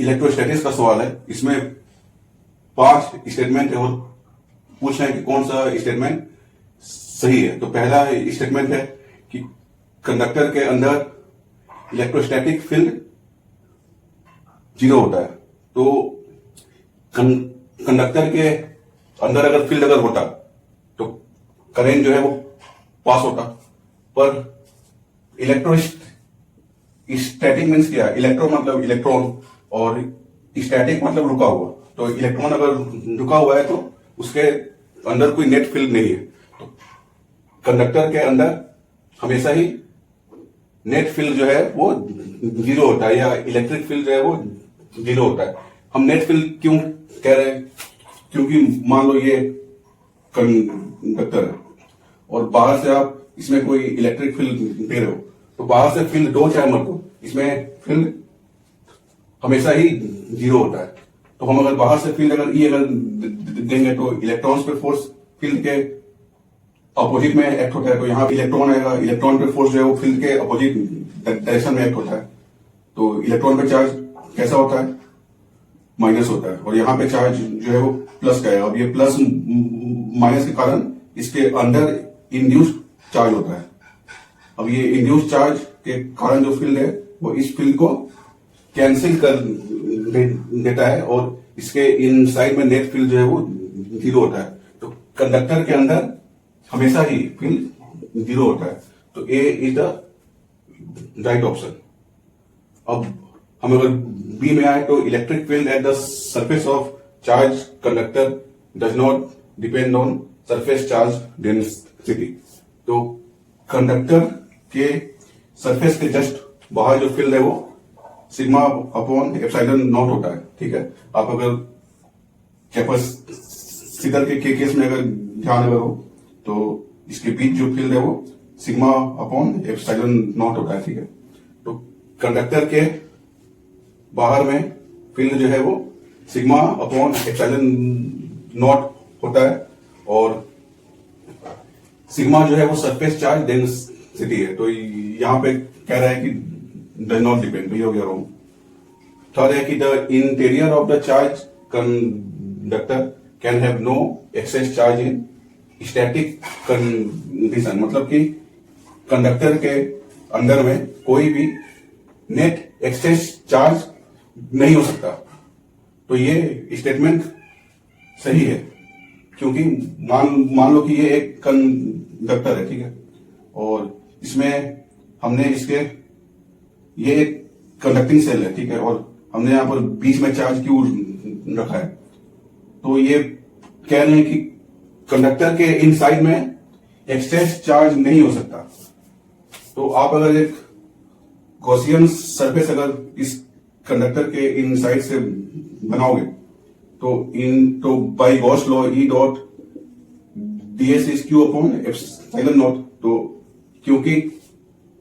Electrostatics का सवाल है। इसमें 5 स्टेटमेंट है और पूछ रहे हैं कि कौन सा स्टेटमेंट सही है। तो पहला स्टेटमेंट है कि कंडक्टर के अंदर इलेक्ट्रोस्टैटिक फील्ड 0 होता है। तो कंडक्टर के अंदर अगर फील्ड अगर होता तो करंट जो है वो पास होता। पर इलेक्ट्रोस्टैटिक मीन्स क्या है? इलेक्ट्रो मतलब इलेक्ट्रॉन और स्टैटिक मतलब रुका हुआ। तो इलेक्ट्रॉन अगर रुका हुआ है तो उसके अंदर कोई नेट फील्ड नहीं है। तो कंडक्टर के अंदर हमेशा ही नेट फील्ड जो है वो 0 होता है, या इलेक्ट्रिक फील्ड जो है वो 0 होता है। हम नेट फील्ड क्यों कह रहे हैं? क्योंकि मान लो ये कंडक्टर है और बाहर से आप इसमें कोई इलेक्ट्रिक फील्ड दे रहे हो, तो बाहर से फील्ड दो चाहे मत दो, इसमें फील्ड हमेशा ही 0 होता है। तो हम अगर बाहर से फील्ड अगर देंगे तो इलेक्ट्रॉन्स पे फोर्स फील्ड के अपोजिट में एक्ट होता है। तो यहाँ इलेक्ट्रॉन आएगा, इलेक्ट्रॉन पे फोर्स जो है वो फील्ड के अपोजिट डायरेक्शन में एक्ट होता है। तो इलेक्ट्रॉन पे चार्ज कैसा होता है? माइनस होता है। और यहाँ पे चार्ज जो है वो प्लस का है। अब ये प्लस माइनस के कारण इसके अंदर इंड्यूस्ड चार्ज होता है। अब ये इंड्यूस्ड चार्ज के कारण जो फील्ड है वो इस फील्ड को कैंसिल कर देता है और इसके इनसाइड में नेट फील्ड जो है वो 0 होता है। तो कंडक्टर के अंदर हमेशा ही फील्ड 0 होता है। तो ए इज द राइट ऑप्शन। अब हम अगर बी में आए तो electric field at the surface of charge conductor does not depend on surface charge density. तो कंडक्टर के सरफेस के जस्ट बाहर जो फील्ड है वो सिग्मा अपॉन एप्सिलॉन नॉट होता है। ठीक है, आप अगर कैपेसिटर के केस में अगर ध्यान अगर हो तो इसके बीच जो फील्ड है वो सिग्मा अपॉन एप्सिलॉन नॉट होता है। ठीक है, तो कंडक्टर के बाहर में फील्ड जो है वो सिग्मा अपॉन एप्सिलॉन नॉट होता है और सिग्मा जो है वो सरफेस चार्ज डेंसिटी है। तो यहां पे कह रहा है कि डज नॉट डिपेंड, तो ये हो गया रॉन्ग। थर्ड है कि the interior of the charge conductor can have no excess charge in static condition. मतलब कि कंडक्टर के अंदर में कोई भी नेट एक्सेस चार्ज नहीं हो सकता। तो ये स्टेटमेंट सही है क्योंकि मान लो कि ये एक कंडक्टर है। ठीक है, और इसमें हमने इसके ये एक कंडक्टिंग सेल है। ठीक है, और हमने यहां पर बीच में चार्ज क्यों रखा है? तो ये कह रहे हैं कि कंडक्टर के इनसाइड में एक्सेस चार्ज नहीं हो सकता। तो आप अगर एक गॉसियन सरफेस अगर इस कंडक्टर के इनसाइड से बनाओगे तो by Gauss law E dot DS is Q upon epsilon naught. तो क्योंकि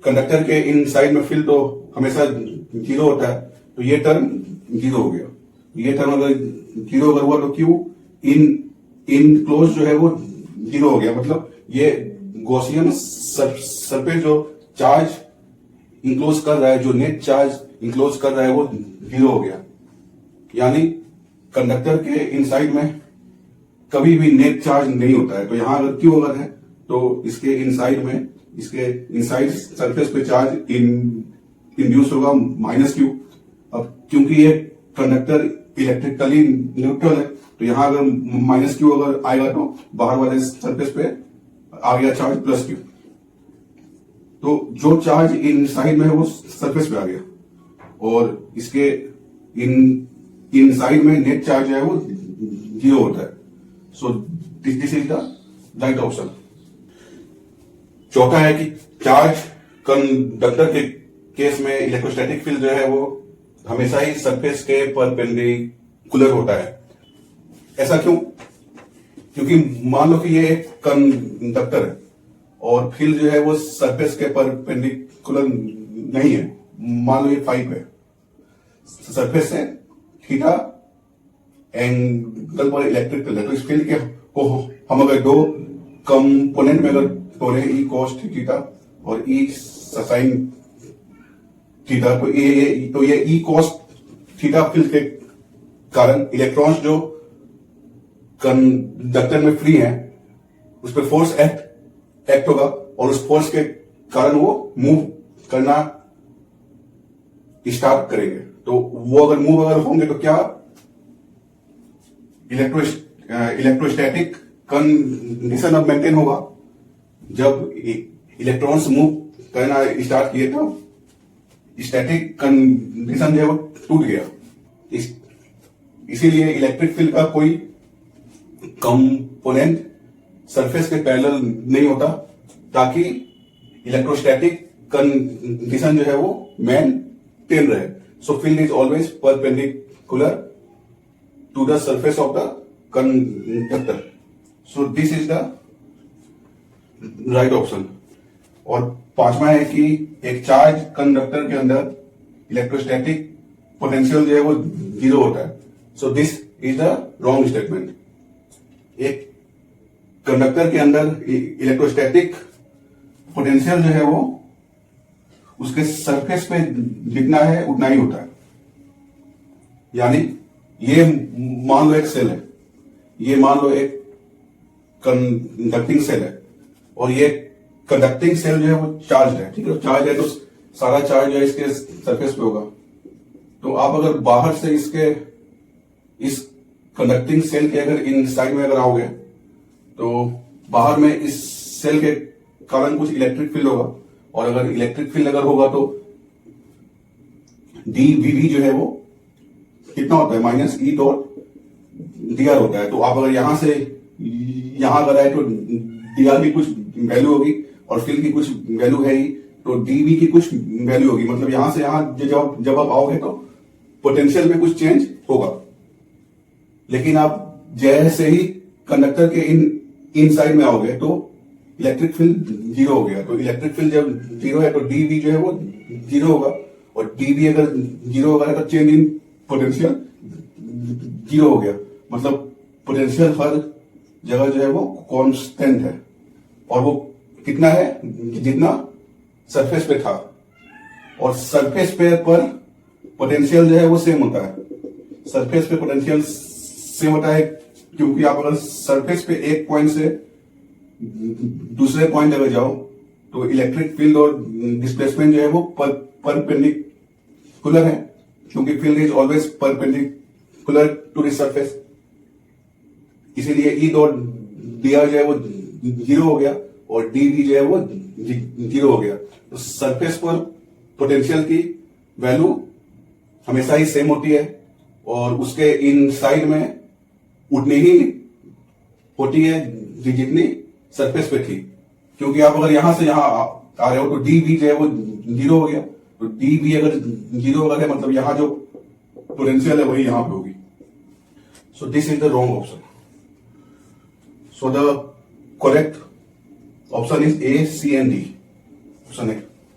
कंडक्टर के इनसाइड में फील्ड तो हमेशा 0 होता है, तो ये टर्म 0 हो गया। ये टर्म अगर 0 अगर हुआ तो क्यू इन क्लोज जो है वो 0 हो गया। मतलब ये गॉसियन सरफेस जो चार्ज इंक्लोज कर रहा है, जो नेट चार्ज इंक्लोज कर रहा है वो 0 हो गया। यानी कंडक्टर के इनसाइड में कभी भी नेट चार्ज नहीं होता है। तो यहां अगर क्यू अगर है तो इसके इनसाइड में इसके इनसाइड सरफेस पे चार्ज इंड्यूस होगा माइनस क्यू। अब क्योंकि ये कंडक्टर इलेक्ट्रिकली न्यूट्रल है तो यहां अगर माइनस क्यू अगर आएगा तो बाहर वाले सरफेस पे आ गया चार्ज प्लस क्यू। तो जो चार्ज इनसाइड में है वो सरफेस पे आ गया और इसके इनसाइड में नेट चार्ज है वो 0 होता है। सो this is the right option. चौथा है कि चार्ज कंडक्टर के केस में इलेक्ट्रोस्टैटिक फील्ड जो है वो हमेशा ही सरफेस के परपेंडिकुलर होता है। ऐसा क्यों? क्योंकि मान लो कि ये एक कंडक्टर है और फील्ड जो है वो सरफेस के परपेंडिकुलर नहीं है। मान लो ये 5 है, सरफेस से थीटा एंगल पर इलेक्ट्रिक फील्ड है। तो इस फील्ड के को हम अगर दो कंपोनेंट में अगर तोड़े ई कॉस थीटा और ई साइन थीटा, तो ये ई कॉस थीटा फील्ड के कारण इलेक्ट्रॉन्स जो कंडक्टर में फ्री हैं उस पर फोर्स एक्ट होगा और उस फोर्स के कारण वो मूव करना स्टार्ट करेंगे। तो वो अगर मूव होंगे तो क्या इलेक्ट्रोस्टैटिक कंडीशन अब मेंटेन होगा। जब इलेक्ट्रॉन्स मूव करना स्टार्ट किए तो स्टैटिक कंडीशन जो है वो टूट गया। इसीलिए इलेक्ट्रिक फील्ड का कोई कंपोनेंट सरफेस के पैरेलल नहीं होता ताकि इलेक्ट्रोस्टैटिक कंडीशन जो है वो मेंटेन रहे। So field is always perpendicular to the surface of the conductor. So this is the right option. और पांचवा है कि एक चार्ज कंडक्टर के अंदर इलेक्ट्रोस्टैटिक पोटेंशियल जो है वो जीरो होता है। सो this is the wrong statement. एक कंडक्टर के अंदर इलेक्ट्रोस्टैटिक पोटेंशियल जो है वो उसके सरफेस पे जितना है उतना ही होता है। यानी ये मान लो एक सेल है, ये मान लो एक कंडक्टिंग सेल है और ये कंडक्टिंग सेल जो है वो चार्ज है। ठीक है, चार्ज है तो सारा चार्ज जो है इसके सरफेस पे होगा। तो आप अगर बाहर से इस कंडक्टिंग सेल के अगर इन साइड में अगर आओगे तो बाहर में इस सेल के कारण कुछ इलेक्ट्रिक फील्ड होगा और अगर इलेक्ट्रिक फील्ड अगर होगा तो डीवीवी जो है वो कितना होता है माइनस ई डॉट डीआर होता है। तो आप अगर यहां से यहां अगर आए तो डीआर की कुछ वैल्यू होगी और फील्ड की कुछ वैल्यू है ही, तो डीवी की कुछ वैल्यू होगी। मतलब यहां से यहां जब आप आओगे तो पोटेंशियल में कुछ चेंज होगा। लेकिन आप जैसे ही कंडक्टर के इन साइड में आओगे तो इलेक्ट्रिक फील्ड जीरो हो गया। तो इलेक्ट्रिक फील्ड जब जीरो है तो डीवी जो है वो जीरो होगा और डीवी अगर जीरो होगा तो चेंज इन पोटेंशियल जीरो हो गया। मतलब पोटेंशियल हर जगह जो है वो कांस्टेंट है और वो कितना है जितना सरफेस पे था। और सरफेस पे पर पोटेंशियल जो है वो सेम होता है। सरफेस पे पोटेंशियल सेम होता है क्योंकि आप अगर सरफेस पे एक पॉइंट से दूसरे पॉइंट अगर जाओ तो इलेक्ट्रिक फील्ड और डिस्प्लेसमेंट जो है वो परपेंडिकुलर है क्योंकि field is always perpendicular to the surface. इसीलिए ई डॉट डीआर जो है वो जीरो हो गया और डीवी जो है वो जीरो हो गया। तो सरफेस पर पोटेंशियल की वैल्यू हमेशा ही सेम होती है और उसके इन साइड में उतनी ही होती है जितनी सरफेस पे थी। क्योंकि आप अगर यहां से यहां आ रहे हो तो डीवी जो है वो जीरो हो गया। तो डीवी अगर जीरो अगर है मतलब यहां जो पोटेंशियल है वही यहां पे होगी। So this is the wrong option. So the correct option is A, C and D. Option A.